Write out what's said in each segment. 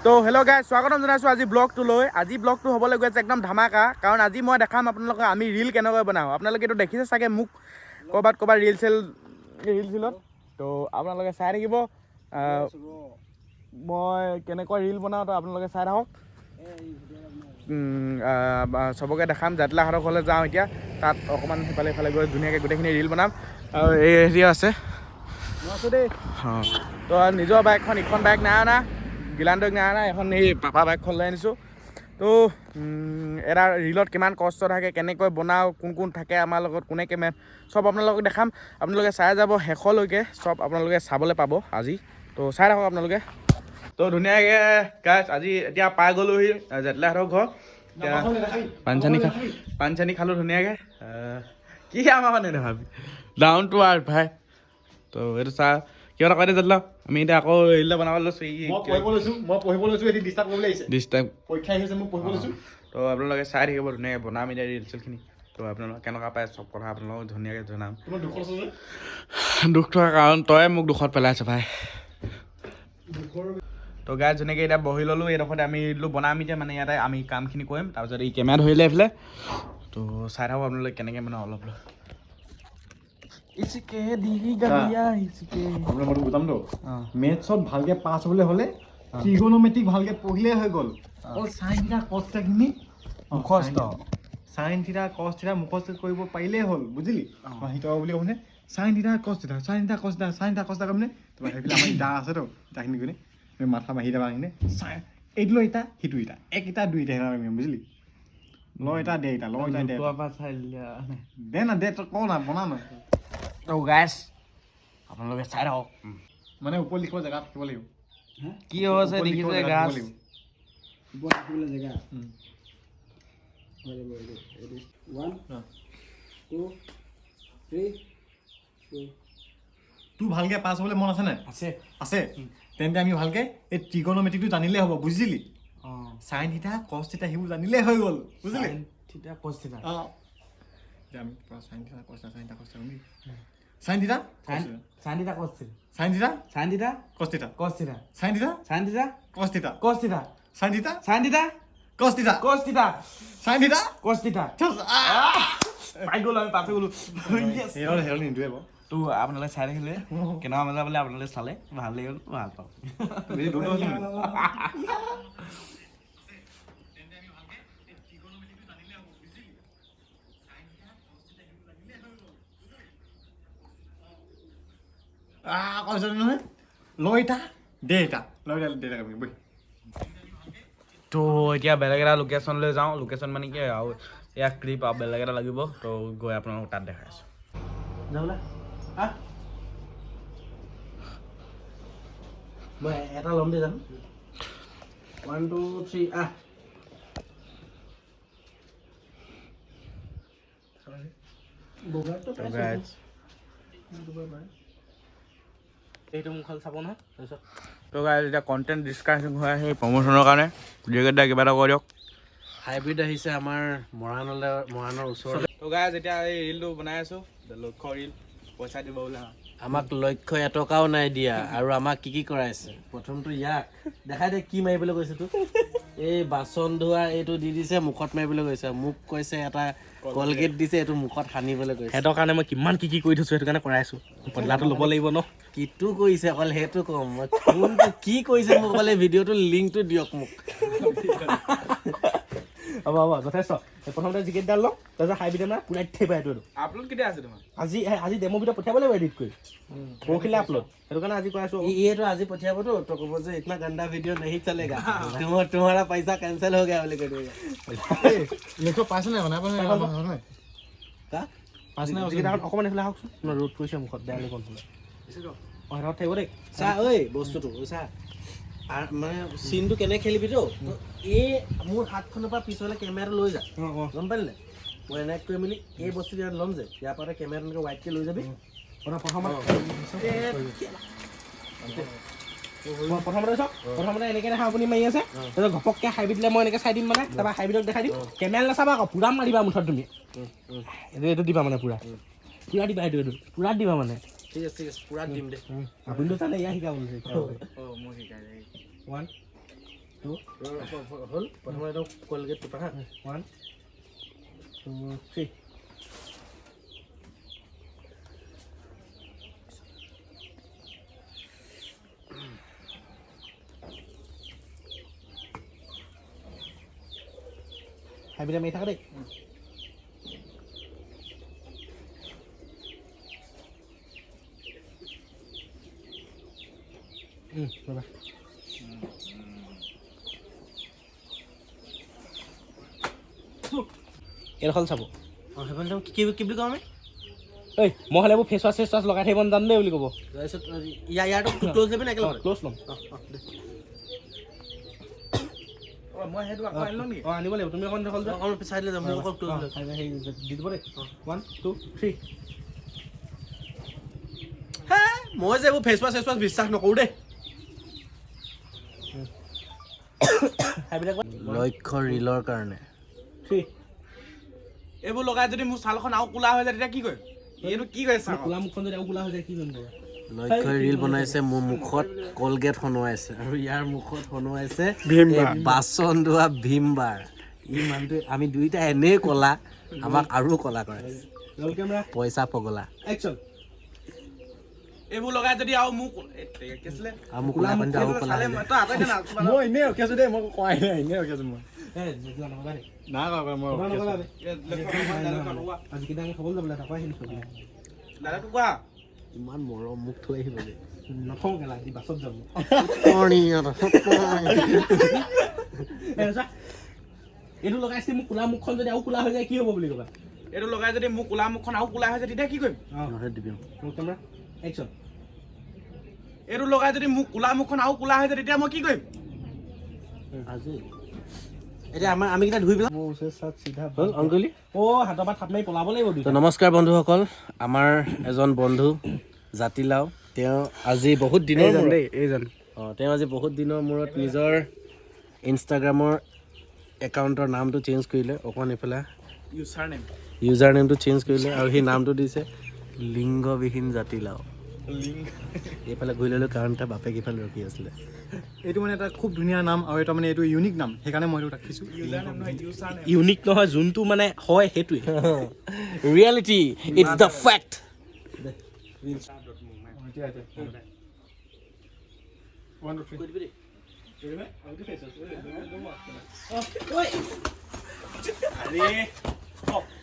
তো hello' guys স্বাগতম জনাইছোঁ আজি ব্লগটোলৈ। আজি ব্লগটো হ'বলৈ গৈ আছে একদম ধামাকা, কাৰণ আজি মই দেখাম আপোনালোকক আমি ৰিল কেনেকৈ বনাওঁ। আপোনালোকে এইটো দেখিছে চাগে মোক ক'ৰবাত ৰিল চিলত, তো আপোনালোকে চাই থাকিব। মই কেনেকৈ ৰিল বনাওঁ তো আপোনালোকে চাই থাকক। চবকে দেখাম। জাতিলাহঁতৰ ঘৰলৈ যাওঁ এতিয়া, তাত অকণমান সিফালে গৈ ধুনীয়াকৈ গোটেইখিনি ৰিল বনাম। আৰু এই হেৰি আছে দেই। অঁ, তো নিজৰ বাইকখন ইখন বাইক নাই অনা, গিলানদৈক নাই অনা, এখন এই পাপা বাইকখন লৈ আনিছোঁ। তো এটা ৰিলত কিমান কষ্ট থাকে, কেনেকৈ বনাওঁ, কোন থাকে আমাৰ লগত, কোনে কেমেৰা, চব আপোনালোকক দেখাম। আপোনালোকে চাই যাব শেষলৈকে, চব আপোনালোকে চাবলৈ পাব আজি। তো চাই থাকক আপোনালোকে। তো ধুনীয়াকৈ গাইজ আজি এতিয়া পাই গ'লোহি জাতিলাহঁতৰ ঘৰ। এতিয়া পানী চানী খালোঁ ধুনীয়াকৈ। কি আমাৰ মানে নেভাবি ডাউন টু আৰ্থ ভাই। তো এইটো চাহ কিবা এটা কৈ দে জাতিলাও। আমি এতিয়া আকৌ ৰিল বনাব লৈছোঁ। মই পঢ়িব লৈছোঁ এটি ডিষ্টাৰ্ব কৰিবলৈ আহিছে। ডিষ্টাৰ্ব পৰীক্ষা আহিছে, মই পঢ়িব লৈছোঁ। তো আপোনালোকে চাই থাকিব ধুনীয়াকৈ বনাম এতিয়া ৰিল চিলখিনি। তো আপোনালোকে কেনেকুৱা পায় চব কথা আপোনালোকক ধুনীয়াকৈ জনাম। তোমাৰ দুখ আছে যে? দুখ থকা কাৰণ তই মোক দুখত পেলাইছ ভাই। তো গাইজ ধুনীয়াকৈ এতিয়া বহি ল'লোঁ এইডোখৰতে। আমি ৰিলটো বনাম এতিয়া, মানে ইয়াতে আমি কামখিনি কৰিম। তাৰপিছত এই কেমেৰা ধৰিলে এইফালে। তো চাই থাকক আপোনালোকে কেনেকৈ মানে অলপ মেথছত ভালকে পাছ হ'বলৈ হ'লে ট্ৰিগন'মেট্ৰিক ভালকে পঢ়িলেই হৈ গ'ল। অকল চাইন থিটা কছ থিটাখিনি মুখস্থ চাইন থিটা কছ থিটা মুখস্থ কৰিব পাৰিলেই হ'ল, বুজিলি? শিকাব বুলি ক'বনে চাইন থিটা কছ থিটা, চাইন থিটা কছ থিটা, চাইন থিটা কছ থিটা ক'বনে? তোমাৰ সেইফালে আমাৰ ইটা আছেতো, ইটাখিনি কোনে মাথা মাৰি দিবা কিনে চাই এইটো লৈ ইটা সিটো ইটা, এক ইটা দুই ইটা সেনেকুৱা, বুজিলি? ল ইটা দে ইটা, ল ইটা দে দে না, দে তই কওঁ না, বনা না। তো গাইজ আপোনালোকে চাই থাকক। মানে ওপৰত লিখিব জেগা থাকিব লাগিব। কি হৈছে দেখিছে গাছ জেগা 1 2 3 তোৰ ভালকে পাছ হ'বলৈ মন আছে নাই? আছে তেন্তে আমি ভালকে এই ট্ৰিগন'মেট্ৰিকটো জানিলেই হ'ব, বুজিলি? চাইন থিটা কছ থিটা সেইবোৰ জানিলেই হৈ গ'ল, বুজিলি? থিটা কছ থিটা আমি চাইন থিটা কছ থিটা, চাইন থিটা কছ থিটা, চাইন থিটা সাইন থিটা কছ থিটা, চাইন থিটা সাইন থিটা কছ থিটা, কছ থিটা, চাইন থিটা সাইন থিটা কছ থিটা, কছ থিটা, চাইন থিটা সাইন থিটা কছ থিটা, কছ থিটা, চাইন থিটা কছ থিটা। পাই গ'লো আমি, পাছ গ'লো। হেৰল নিদোৱে বাৰু। তো আপোনালোকে চাই থাকিলে কেনেকুৱা মজা পালে, আপোনালোকে চালে ভাল লাগিল, ভাল পাওঁ। কৈছ নহয় ল ইটা দে ইটা, ল ইটা দে ইটা বৈ। তো এতিয়া বেলেগ এটা লোকেশ্যনলৈ যাওঁ। লোকেশ্যন মানে কি আৰু এয়া ক্লিপ আৰু বেলেগ এটা লাগিব। তো গৈ আপোনালোকক তাত দেখাই আছোঁ। যাবলৈ মই এটা ল'ম দেই, যাম 1 2 3 এইটো মোক খালি চাব নহয়। তাৰপিছত তো গাইজ এতিয়া কণ্টেণ্ট ডিছকাছন হৈ আছে প্ৰমোশ্যনৰ কাৰণে। ভিডিঅ'কেইটা কিবা এটা কৈ দিয়ক। হাইব্ৰিড আহিছে আমাৰ মৰাণৰ ওচৰত। তো গাইজ এতিয়া এই ৰিলটো বনাই আছোঁ, লক্ষ্য ৰিল, পইচা দিব বোলে। আমাক লক্ষ্য এটকাও নাই দিয়া, আৰু আমাক কি কৰাইছে। প্ৰথমটো ইয়াক দেখাই দে কি মাৰিবলৈ কৈছে তোক। এই বাচন ধোৱা এইটো দি দিছে, মুখত মাৰিবলৈ কৈছে। মোক কৈছে এটা কলগেট দিছে, এইটো মুখত সানিবলৈ কৈছে। সিহঁতৰ কাৰণে মই কিমান কি কৰি থৈছোঁ, সেইটো কাৰণে কৰাইছোঁ। বদলাটো ল'ব লাগিব ন। কিটো কৰিছে অকল সেইটো কম, মই কোনটো কি কৰিছে মোক অকলে ভিডিঅ'টো লিংকটো দিয়ক মোক। হ'ব যথেষ্ট। প্ৰথমতে জিকেটডাল লওঁ, তাৰপিছত হাইব্ৰিড মানে পুৰাই থেপাই এইটো। আপলোড কেতিয়া আছে তোমাৰ? আজি ডেমো ভিডিঅ' পঠিয়াব লাগিব এডিট কৰি, পৰহিলে আপলোড। সেইটো কাৰণে আজি কৈ আছোঁ। এইটো আজি পঠিয়াবতো, তই ক'ব যে ইতনা গন্দা ভিডিঅ' नहीं चलेगा, तुम्हारा पैसा कैंसिल हो गया বুলি কৈ দিব। লেখক পাইছে নাই মানে আপুনি অকণমান এইফালে আহকচোন, ৰ'দ পৰিছে মুখত, বেয়া লাগিব নহ'লে। অঁ থাকিব দেই। চা ঐ বস্তুটো চা, মানে চিনটো কেনে খেলিবি তো, এই মোৰ হাতখনৰ পৰা পিছলৈ কেমেৰাটো লৈ যা, গম পালি নাই? মই এনেকৈ কৰি মেলি এই বস্তু ইয়াত ল'ম যে, ইয়াৰ পৰা কেমেৰাটো এনেকৈ ৱাইটকৈ লৈ যাবি। প্ৰথমতে চাওক, প্ৰথমতে এনেকৈ দেখা আপুনি মাৰি আছে, তাৰপিছত ঘপককৈ হাইব্ৰিড দিলে মই এনেকৈ চাই দিম, মানে তাৰপৰা হাইব্ৰিডক দেখাই দিম। কেমেৰা নাচাবা আকৌ, পূৰা মাৰিবা মুঠত তুমি। এইটো দিবা মানে পূৰা দিবা, এইটো পূৰা দিবা মানে। ঠিক আছে পুৰা দিম দে। আপুনিতো জানে, ইয়াৰ শিকাব মই শিকাই 1 হ'ল প্ৰথমে একদম কলগেট পেপাৰ হা 1 2 3 হাইবিটা মাৰি থাকা দেই বাবা এইখন চাব অঁ সেইখন চাব কি বুলি কওঁ আমি ঐ মই হ'লে এইবোৰ ফেচ ৱাছ লগাই থাকিব নাজানো দেই বুলি ক'ব তাৰপিছত ইয়াৰটো ক্ল'জ ল'বি নে একেলগে ক্ল'জ ল'ম মই সেইটো আকৌ আনিলোঁ নেকি অঁ আনিব লাগিব তুমি অকণ দেখল যে অকণ চাই দিলে যাম মোক অকণ ক্ল'জ হেৰি দি দিব দেই 1 2 3 হে মই যে এইবোৰ ফেচ ৱাছ বিশ্বাস নকৰোঁ দেই লক্ষ্য ৰীলৰ কাৰণে এইবোৰ লগাই যদি মোৰ ছালখন আৰু কোলা হৈ যায় তেতিয়া কি কৰিম এইটো কি কৰিছে কোলা মুখখন যদি আৰু কোলা হৈ যায় কি কৰিম লক্ষ্যই ৰীল বনাইছে মোৰ মুখত কলগেট সনোৱাইছে আৰু ইয়াৰ মুখত সনোৱাইছে বাচন ধোৱা ভীম বাৰ ই মানুহটো আমি দুইটা এনেই কলা আমাক আৰু কলা কৰাইছে পইচা পগলা একচন এইবোৰ লগাই যদি আৰু মোক কি আছিলে আৰু মোক কোলা পানী আৰু কলা মই এনেই ৰখি আছো দেই মই কোৱাই নাই এনেই ৰখি আছো মই নাই কোৱা মই দাদাটো কোৱা ইমান মৰম মুখ থৈ আহিব যে নথওঁ কেলা দি বাছত যাব এইটো লগাইছে মোক কোলা মুখখন যদি আৰু কোলা হৈ যায় কি হ'ব বুলি ক'বা এইটো লগাই যদি মোৰ কোলা মুখখন আৰু কোলা হৈ যায় তেতিয়া কি কৰিম কেমেৰা একচন এইটো লগাই যদি মোৰ কোলা মুখখন আৰু কোলা হৈ যায় তেতিয়া মই কি কৰিম আজি এতিয়া আমাৰ আমি কেইটা ধুই পেলাই হ'ল অংকলি অ' হাতৰ পৰা থাপ মাৰি পলাব লাগিব নমস্কাৰ বন্ধুসকল আমাৰ এজন বন্ধু জাতিলাও তেওঁ আজি বহুত দিনৰ তেওঁ আজি বহুত দিনৰ মূৰত নিজৰ ইনষ্টাগ্ৰামৰ একাউণ্টৰ নামটো চেঞ্জ কৰিলে অকণ এইফালে ইউজাৰ নেমটো চেঞ্জ কৰিলে আৰু সেই নামটো দিছে লিংগবিহীন জাতিলাও এইফালে ঘূৰি ল'লোঁ কাৰণ তাৰ বাপেক ইফালে ৰখি আছিলে এইটো মানে এটা খুব ধুনীয়া নাম আৰু এটা মানে এইটো ইউনিক নাম সেইকাৰণে মই এইটো ৰাখিছোঁ ইউনিক নহয় যোনটো মানে হয় সেইটোৱে ৰিয়েলিটি ইটছ দ্য ফেক্ট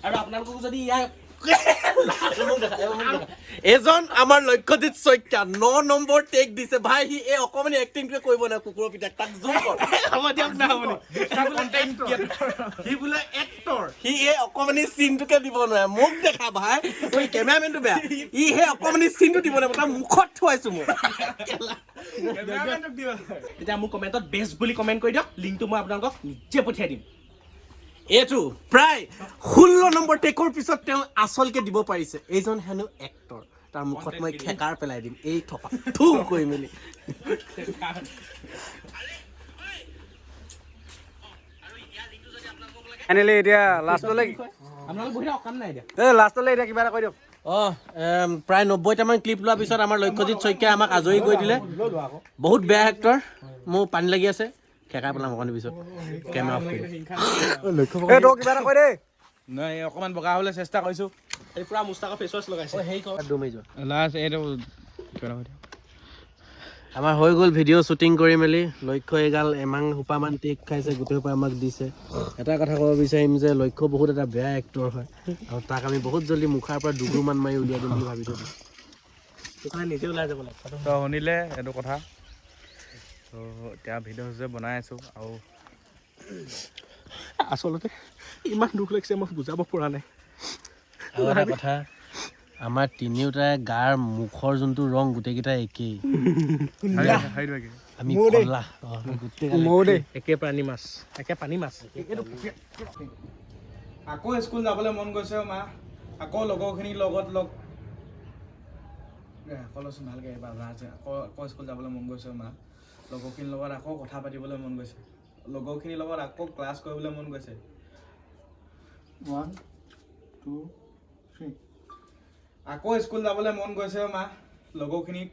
আৰু আপোনালোকক যদি ইয়াৰ এজন আমাৰ লক্ষ্যজিৎ শইকীয়া 9 নম্বৰ টেক দিছে ভাই সি এই অকমানি এক্টিংটোৱে কৰিব নাই কুকুৰৰ পিতাক তাক জুম কৰ সি বোলে এক্টৰ সি এই অকমানি চিনটোকে দিব নোৱাৰে মোক দেখা ভাই ঐ কেমেৰামেনটো বেয়া ই সেই অকমানি চিনটো দিব নোৱাৰে তাৰ মুখত থোৱাইছো মই এতিয়া মোক কমেণ্টত বেষ্ট বুলি কমেণ্ট কৰি দিয়ক লিংকটো মই আপোনালোকক নিজে পঠিয়াই দিম এইটো প্ৰায় 16 নম্বৰ টেকৰ পিছত তেওঁ আচলকে দিব পাৰিছে এইজন হেনো এক্টৰ তাৰ মুখত মই খেকাৰ পেলাই দিম এই থপা থু কৈ মেলি ফাইনেলি এতিয়া লাষ্টলৈ আপোনালোক বহি কাম নাই এতিয়া লাষ্টলৈ এতিয়া কিবা এটা কৈ দিয়ক প্ৰায় 90টামান ক্লিপ লোৱাৰ পিছত আমাৰ লক্ষ্যজিৎ শইকীয়াই আমাক আজৰি কৰি দিলে বহুত বেয়া এক্টৰ মোৰ পানী লাগি আছে খেকাৰ পেলাম অকণ পিছত কেমেৰা অফ কৰি কিবা এটা কৈ দেই নাই অকণমান বগা হ'বলৈ চেষ্টা কৰিছোঁ এই পুৰা মুস্তাকৰ ফেচ ৱাছ লগাইছে সেই ডুমাই যোৱা লাষ্ট এইটো আমাৰ হৈ গ'ল ভিডিঅ' শ্বুটিং কৰি মেলি লক্ষ্য এগাল এমাং সোপামান টেক খাইছে গোটেই সোপা আমাক দিছে এটা কথা ক'ব বিচাৰিম যে লক্ষ্য বহুত এটা বেয়া এক্টৰ হয় আৰু তাক আমি বহুত জলদি মুখাৰ পৰা দুগুৰমান মাৰি উলিয়াই দিম বুলি ভাবি থৈছোঁ সেইকাৰণে নিজে ওলাই যাব লাগে তো শুনিলে এইটো কথা তো এতিয়া ভিডিঅ' বনাই আছোঁ আৰু আচলতে ইমান দুখ লাগিছে মই বুজাব পৰা নাই আৰু এটা কথা আমাৰ তিনিওটাই গাৰ মুখৰ যোনটো ৰং গোটেইকেইটা একেই আমি কলা একে পানী মাছ আকৌ স্কুল যাবলৈ মন গৈছে মা আকৌ লগৰখিনিৰ লগত কলচোন ভালকৈ এবাৰ আকৌ স্কুল যাবলৈ মন গৈছে মা লগৰখিনিৰ লগত আকৌ কথা পাতিবলৈ মন গৈছে লগৰখিনিৰ লগত আকৌ ক্লাছ কৰিবলৈ মন গৈছে 1 2 3 আকৌ স্কুল যাবলৈ মন গৈছে মা লগৰখিনিক